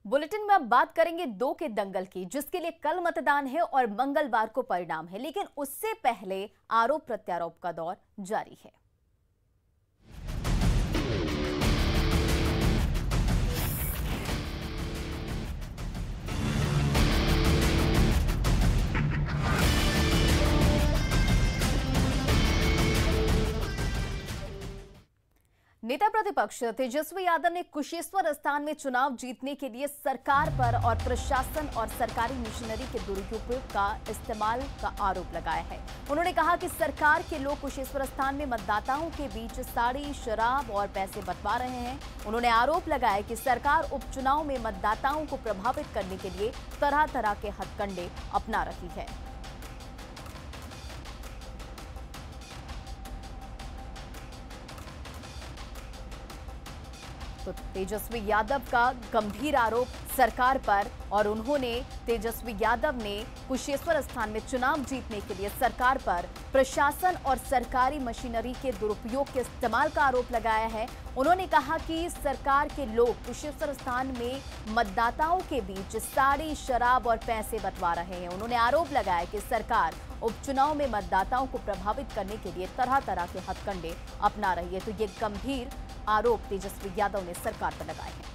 Bulletin में अब बात करेंगे 2 के दंगल की, जिसके लिए कल मतदान है और मंगलवार को परिणाम है। लेकिन उससे पहले आरोप प्रत्यारोप का दौर जारी है। नेता प्रतिपक्ष तेजस्वी यादव ने कुशेश्वर स्थान में चुनाव जीतने के लिए सरकार पर और प्रशासन और सरकारी मशीनरी के दुरुपयोग का इस्तेमाल का आरोप लगाया है। उन्होंने कहा कि सरकार के लोग कुशेश्वर स्थान में मतदाताओं के बीच साड़ी, शराब और पैसे बंटवा रहे हैं। उन्होंने आरोप लगाया कि सरकार उपचुनाव में मतदाताओं को प्रभावित करने के लिए तरह तरह के हथकंडे अपना रही है। तो तेजस्वी यादव का गंभीर आरोप सरकार पर, और उन्होंने तेजस्वी यादव ने कुशेश्वर स्थान में चुनाव जीतने के लिए सरकार पर प्रशासन और सरकारी मशीनरी के दुरुपयोग के इस्तेमाल का आरोप लगाया है। उन्होंने कहा कि सरकार के लोग कुशेश्वर स्थान में मतदाताओं के बीच साड़ी, शराब और पैसे बंटवा रहे हैं। उन्होंने आरोप लगाया कि सरकार उपचुनाव में मतदाताओं को प्रभावित करने के लिए तरह तरह के हथकंडे अपना रही है। तो ये गंभीर आरोप तेजस्वी यादव ने सरकार पर लगाए हैं।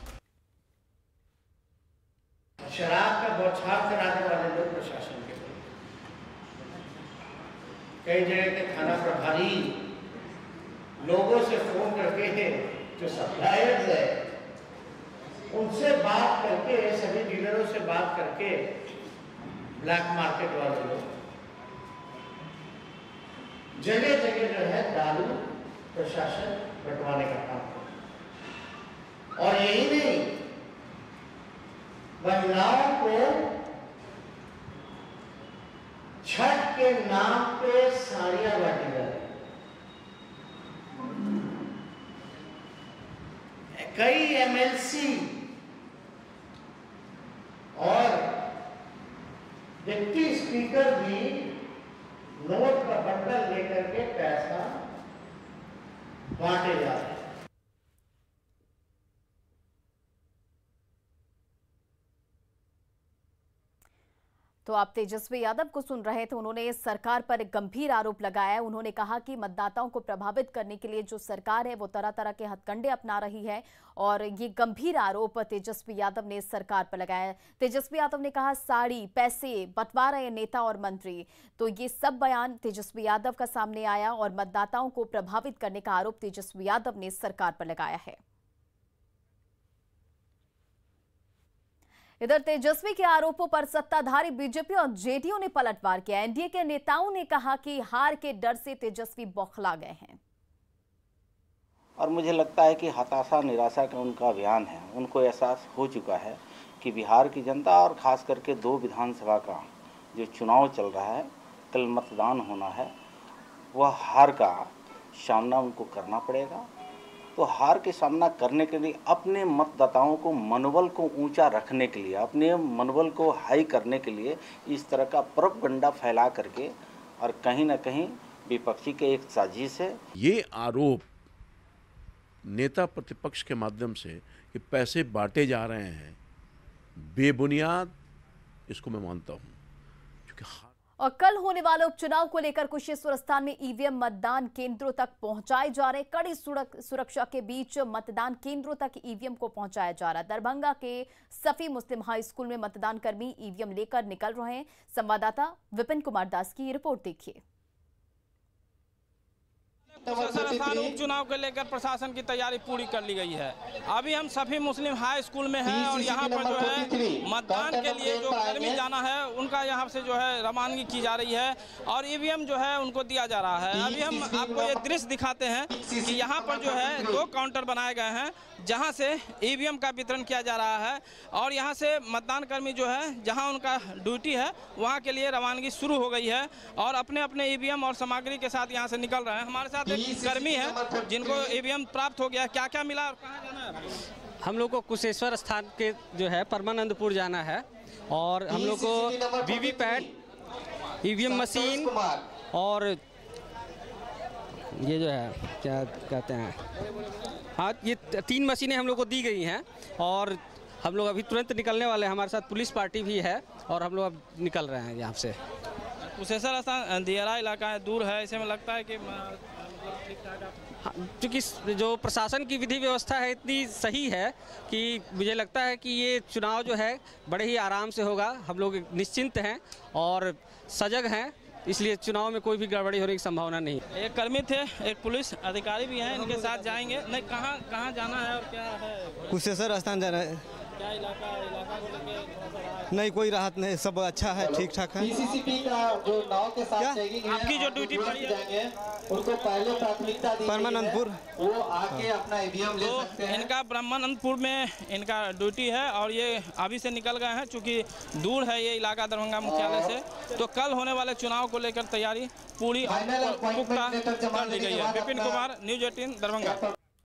शराब का बौछार कराने वाले लोग प्रशासन के लोग, कई जगह के थाना प्रभारी लोगों से फोन करके है जो सप्लायर्स है उनसे बात करके, सभी डीलरों से बात करके ब्लैक मार्केट वाले लोग जगह जगह जो है दारू प्रशासन बंटवाने का काम करता। और यही नहीं, महिलाओं को छठ के नाम पे साड़ियां बांटी जा रही। कई एमएलसी और डिप्टी स्पीकर भी नोट का बंडल लेकर के पैसा बांटे जा रहे हैं। तो आप तेजस्वी यादव को सुन रहे थे। उन्होंने सरकार पर एक गंभीर आरोप लगाया है। उन्होंने कहा कि मतदाताओं को प्रभावित करने के लिए जो सरकार है वो तरह तरह के हथकंडे अपना रही है, और ये गंभीर आरोप तेजस्वी यादव ने सरकार पर लगाया। तेजस्वी यादव ने कहा साड़ी, पैसे बंटवा रहे नेता और मंत्री। तो ये सब बयान तेजस्वी यादव का सामने आया और मतदाताओं को प्रभावित करने का आरोप तेजस्वी यादव ने सरकार पर लगाया है। इधर तेजस्वी के आरोपों पर सत्ताधारी बीजेपी और जेडीयू ने पलटवार किया। एनडीए के नेताओं ने कहा कि हार के डर से तेजस्वी बौखला गए हैं। और मुझे लगता है कि हताशा निराशा का उनका अभियान है। उनको एहसास हो चुका है कि बिहार की जनता और खास करके 2 विधानसभा का जो चुनाव चल रहा है, कल मतदान होना है, वह हार का सामना उनको करना पड़ेगा। तो हार के सामना करने के लिए अपने मतदाताओं को मनोबल को ऊंचा रखने के लिए, अपने मनोबल को हाई करने के लिए इस तरह का प्रोपगंडा फैला करके, और कहीं ना कहीं विपक्षी के एक साजिश है। ये आरोप नेता प्रतिपक्ष के माध्यम से कि पैसे बांटे जा रहे हैं, बेबुनियाद इसको मैं मानता हूँ। और कल होने वाले उपचुनाव को लेकर कुशेश्वर स्थान में ईवीएम मतदान केंद्रों तक पहुंचाए जा रहे। कड़ी सुरक्षा के बीच मतदान केंद्रों तक ईवीएम को पहुंचाया जा रहा है। दरभंगा के सफी मुस्लिम हाई स्कूल में मतदान कर्मी ईवीएम लेकर निकल रहे हैं। संवाददाता विपिन कुमार दास की रिपोर्ट देखिए। स्थान उपचुनाव को लेकर प्रशासन की तैयारी पूरी कर ली गई है। अभी हम सफी मुस्लिम हाई स्कूल में हैं और यहाँ पर जो है मतदान के लिए जो कर्मी जाना है उनका यहाँ से जो है रवानगी की जा रही है और ईवीएम जो है उनको दिया जा रहा है। अभी हम आपको ये दृश्य दिखाते हैं कि यहाँ पर जो है 2 काउंटर बनाए गए हैं जहाँ से ईवीएम का वितरण किया जा रहा है, और यहाँ से मतदान कर्मी जो है जहाँ उनका ड्यूटी है वहाँ के लिए रवानगी शुरू हो गई है और अपने अपने ईवीएम और सामग्री के साथ यहाँ से निकल रहे हैं। हमारे साथ एक कर्मी है जिनको ईवीएम प्राप्त हो गया। क्या क्या मिला और कहाँ जाना है? हम लोग को कुशेश्वर स्थान के जो है परमानंदपुर जाना है, और हम लोग को वीवीपैट, ईवीएम मशीन और ये जो है क्या कहते हैं, हाँ, ये 3 मशीनें हम लोग को दी गई हैं और हम लोग अभी तुरंत निकलने वाले हैं, हमारे साथ पुलिस पार्टी भी है और हम लोग अब निकल रहे हैं यहाँ से। कुशेश्वर स्थान दियारा इलाका है, दूर है, ऐसे में लगता है कि ठीक ठाक। हाँ, क्योंकि जो प्रशासन की विधि व्यवस्था है इतनी सही है कि मुझे लगता है कि ये चुनाव जो है बड़े ही आराम से होगा। हम लोग निश्चिंत हैं और सजग हैं, इसलिए चुनाव में कोई भी गड़बड़ी होने की संभावना नहीं। एक कर्मी थे, एक पुलिस अधिकारी भी हैं, इनके साथ जाएंगे। नहीं, कहाँ जाना है और क्या है? कुशेश्वर स्थान जाना है। क्या इलाका को लेके नहीं, कोई राहत नहीं, सब अच्छा है, ठीक ठाक है। पीसीसीपी का जो नाव के साथ चेकिंग है, आपकी जो ड्यूटी पड़ी है उनको पहले प्राथमिकता दी परमानंदपुर, वो आके अपना ईवीएम ले सकते हैं। इनका ब्रह्मानंदपुर में इनका ड्यूटी है और ये अभी से निकल गए हैं, चूँकि दूर है ये इलाका दरभंगा मुख्यालय से। तो कल होने वाले चुनाव को लेकर तैयारी पूरी पुख्ता कर ली गई है। विपिन कुमार, न्यूज़ 18 दरभंगा।